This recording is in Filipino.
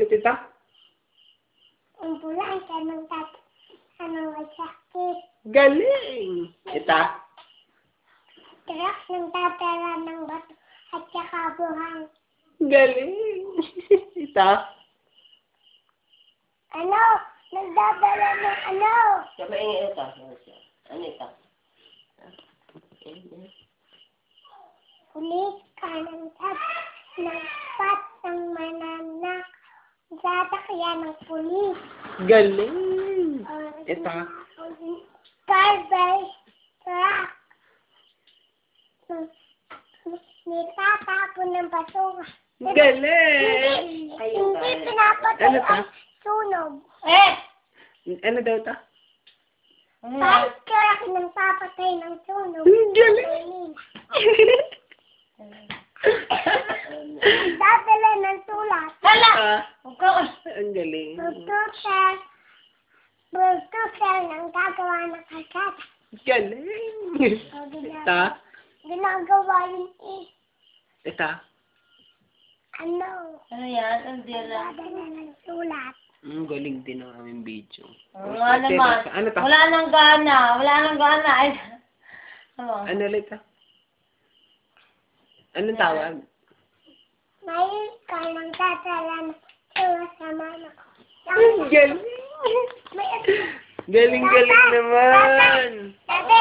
tita? Ang bulan ka ng masakit. Galing! Tita? Truck ng tatara ng bato at saka buhang. Galing! Tita? Ano? Nagdadala ng ano? Sa maingay ito. Ano ito? Pulis ka ng pat ng mananak. Sasakyan ng pulis. Galing! Ito? Garbage truck. Nitatapon ng basura. Galing! Hindi pinapatay Ano ta? ang sunog. Ano daw ta? Kahit truck ng papatay ng sunog. Galing! Dadala ng sulat. Ah, ang galing. Bulldozer ng gagawa ng kalsada. Galing! Ita? Ginagawa yun Ita? ano? Ano yan? Ang dila. Dadala ng sulat. Ang galing din ang aming video. Nga naman. Ano ta? Wala nang gana. Wala nang gana. Ay. Ano ulit ta? Anong tawag? May ka ng dadala ng sulat sa mama ko. Ang galing! May Galing-galing naman! Dati,